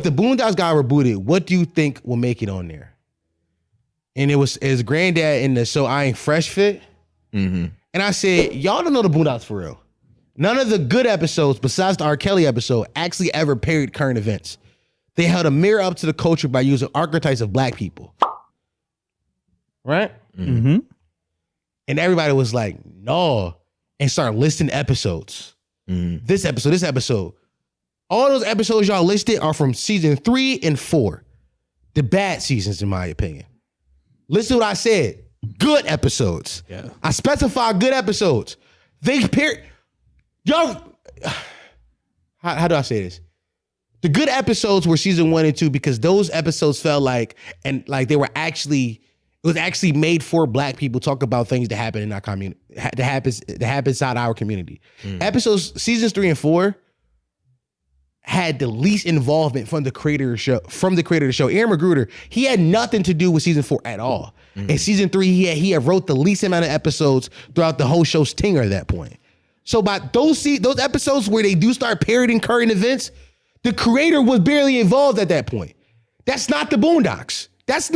the Boondocks got rebooted, what do you think will make it on there? And it was his granddad in the So I Ain't Fresh fit. Mm-hmm. And I said, y'all don't know the Boondocks for real. None of the good episodes, besides the R. Kelly episode, actually ever parodied current events. They held a mirror up to the culture by using archetypes of black people. Right? Mm-hmm. And everybody was like, no. And started listing episodes. Mm-hmm. This episode. All those episodes y'all listed are from season 3 and 4. The bad seasons, in my opinion. Listen to what I said. Good episodes. Yeah. I specified good episodes. Y'all, how do I say this? The good episodes were season 1 and 2 because those episodes felt like they were actually, it was actually made for black people talk about things that happen in our community, that happen inside our community. Seasons 3 and 4 had the least involvement from the creator of the show. Aaron Magruder, he had nothing to do with season 4 at all. In season 3, he had wrote the least amount of episodes throughout the whole show's tenure at that point. So by those episodes where they do start parodying current events, the creator was barely involved at that point. That's not the Boondocks. That's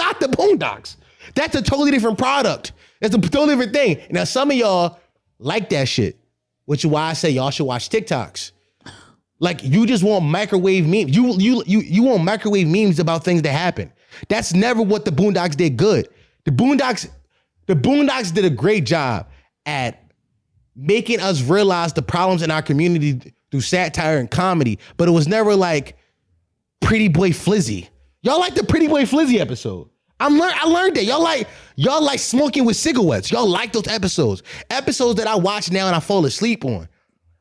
a totally different product. That's a totally different thing. Now, some of y'all like that shit, which is why I say y'all should watch TikToks. Like, you just want microwave memes. You want microwave memes about things that happen. That's never what the Boondocks did good. The Boondocks did a great job at making us realize the problems in our community through satire and comedy, but it was never like Pretty Boy Flizzy. Y'all like the Pretty Boy Flizzy episode. I learned that. Y'all like smoking with cigarettes. Y'all like those episodes. Episodes that I watch now and I fall asleep on.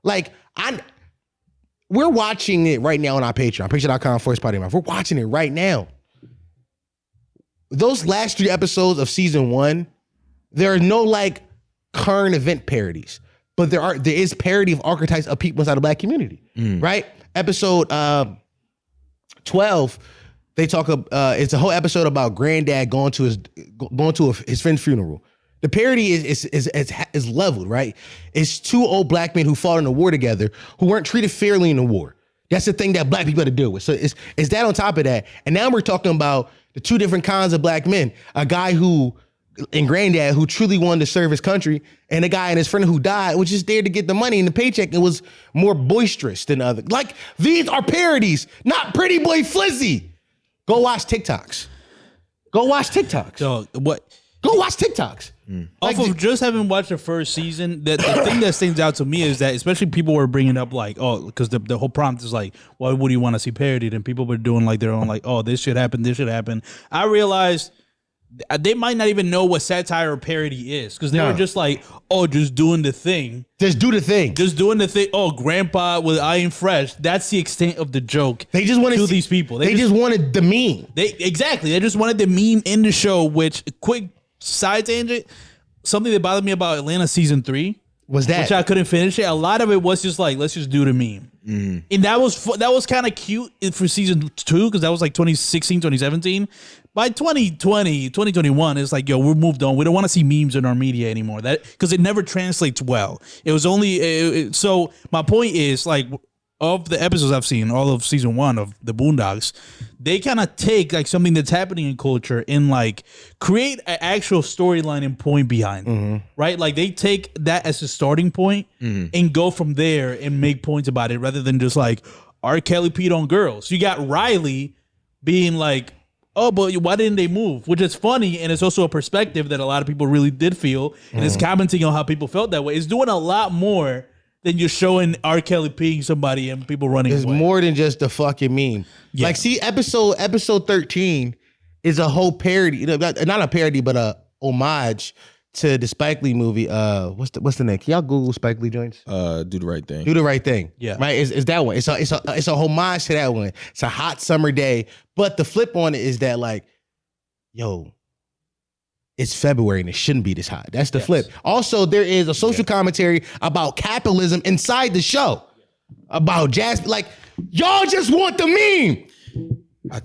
Like, we're watching it right now on our Patreon, patreon.com/PartyMouth. We're watching it right now. Those last 3 episodes of season 1, there are no like current event parodies, but there is parody of archetypes of people inside the black community, right? Episode 12, they talk. It's a whole episode about granddad going to his friend's funeral. The parody is leveled, right? It's 2 old black men who fought in a war together who weren't treated fairly in the war. That's the thing that black people had to deal with. So it's that on top of that. And now we're talking about the 2 different kinds of black men. A guy and granddad who truly wanted to serve his country, and a guy and his friend who died was just there to get the money and the paycheck. It was more boisterous than other. Like, these are parodies, not Pretty Boy Flizzy. Go watch TikToks. So what? Go watch TikToks. Off of just having watched the first season, the thing that stands out to me is that, especially people were bringing up like, oh, because the whole prompt is like, why would you want to see parodied? And people were doing like their own like, oh, this should happen. I realized they might not even know what satire or parody is, because they were just like, oh, just doing the thing. Just do the thing. Just doing the thing. Oh, grandpa with I Ain't Fresh. That's the extent of the joke. They just wanted these people. They just wanted the meme. They just wanted the meme in the show. Which, quick side tangent, something that bothered me about Atlanta season 3 was that, which I couldn't finish it. A lot of it was just like, let's just do the meme. And that was kind of cute for season 2, because that was like 2016, 2017. By 2020, 2021, it's like, yo, we're moved on. We don't want to see memes in our media anymore. That because it never translates well. It was only so my point is, like, of the episodes I've seen, all of season 1 of the Boondocks, they kind of take like something that's happening in culture and like create an actual storyline and point behind it, right? Like, they take that as a starting point and go from there and make points about it, rather than just like R. Kelly peed on girls. You got Riley being like, oh, but why didn't they move? Which is funny, and it's also a perspective that a lot of people really did feel, and it's commenting on how people felt that way. It's doing a lot more than just showing R. Kelly peeing somebody and people running away. It's more than just the fucking meme. Yeah. Like, see, episode 13 is a whole parody, not a parody, but a homage to the Spike Lee movie. What's the name? Can y'all Google Spike Lee joints? Do the Right Thing. Do the Right Thing. Yeah. Right? It's that one. It's a homage to that one. It's a hot summer day. But the flip on it is that, like, yo, it's February and it shouldn't be this hot. That's the flip. Also, there is a social commentary about capitalism inside the show. About jazz. Like, y'all just want the meme.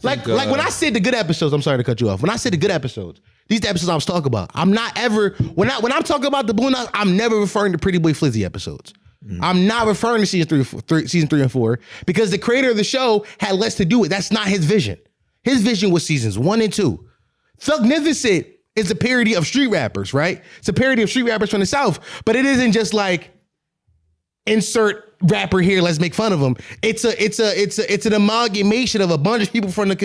Like when I said the good episodes, I'm sorry to cut you off. When I said the good episodes, these the episodes I was talking about. I'm not ever, when I'm talking about the Boondocks, I'm never referring to Pretty Boy Flizzy episodes. I'm not referring to season 3 and 4 because the creator of the show had less to do with it. That's not his vision. His vision was seasons 1 and 2. Thugnificent is a parody of street rappers, right? It's a parody of street rappers from the South, but it isn't just like insert rapper here, let's make fun of him. It's an amalgamation of a bunch of people from the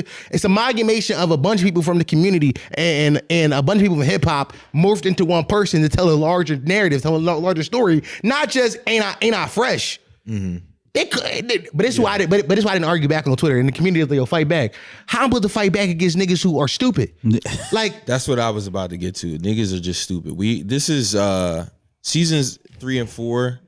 community and a bunch of people from hip hop morphed into one person to tell a larger narrative, tell a larger story, not just ain't I fresh. Mm-hmm. But it's why I didn't argue back on Twitter. In the community, they'll fight back. How am I supposed to fight back against niggas who are stupid? Like that's what I was about to get to. Niggas are just stupid. This is seasons 3 and 4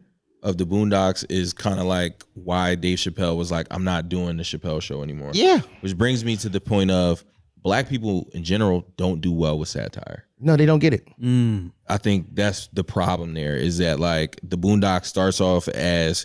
of the Boondocks is kind of like why Dave Chappelle was like, I'm not doing the Chappelle show anymore. Yeah. Which brings me to the point of black people in general don't do well with satire. No, they don't get it. I think that's the problem there is that like the Boondocks starts off as,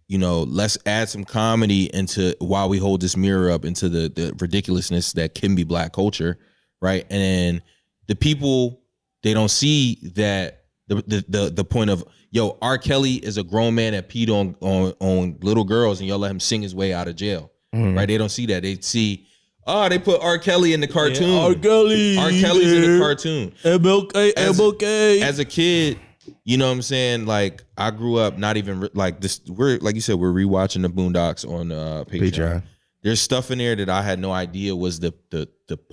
you know, let's add some comedy into while we hold this mirror up into the ridiculousness that can be black culture. Right. And then the people, they don't see that the point of, yo, R. Kelly is a grown man that peed on little girls and y'all let him sing his way out of jail. Right? They don't see that. They see, they put R. Kelly in the cartoon. Yeah, R. Kelly's in the cartoon. MLK. As a kid, you know what I'm saying? Like, I grew up not even like this. Like you said, we're rewatching the Boondocks on Patreon. There's stuff in there that I had no idea was the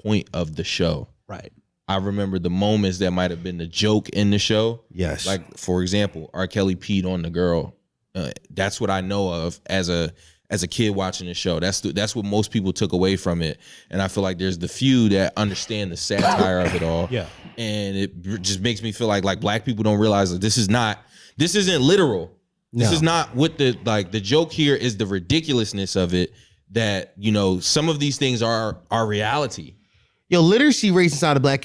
point of the show. Right. I remember the moments that might have been the joke in the show. Yes. Like, for example, R. Kelly peed on the girl. That's what I know of as a kid watching the show. That's what most people took away from it. And I feel like there's the few that understand the satire of it all. Yeah. And it just makes me feel like black people don't realize that this isn't literal. This is not what the joke here is the ridiculousness of it that, you know, some of these things are reality. Yo, literacy rates inside the black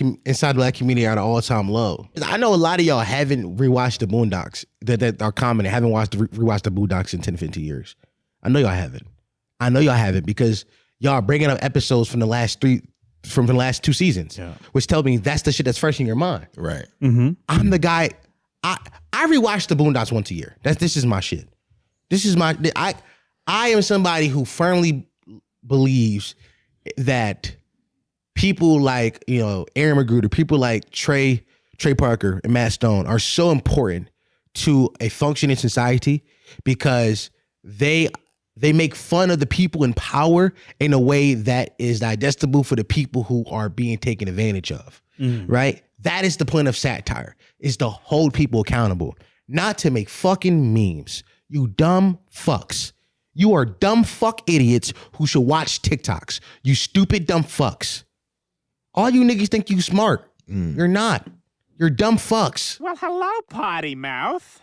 community are at an all-time low. I know a lot of y'all haven't rewatched the Boondocks that are commenting, haven't rewatched the Boondocks in 10, 15 years. I know y'all haven't because y'all are bringing up episodes from the last 2 seasons, which tell me that's the shit that's fresh in your mind. Right. Mm-hmm. I'm the guy. I rewatch the Boondocks once a year. This is my shit. I am somebody who firmly believes that people like, you know, Aaron Magruder, people like Trey Parker and Matt Stone are so important to a functioning society because they make fun of the people in power in a way that is digestible for the people who are being taken advantage of, right? That is the point of satire, is to hold people accountable, not to make fucking memes. You dumb fucks. You are dumb fuck idiots who should watch TikToks. You stupid dumb fucks. All you niggas think you smart. You're not. You're dumb fucks. Well, hello, potty mouth.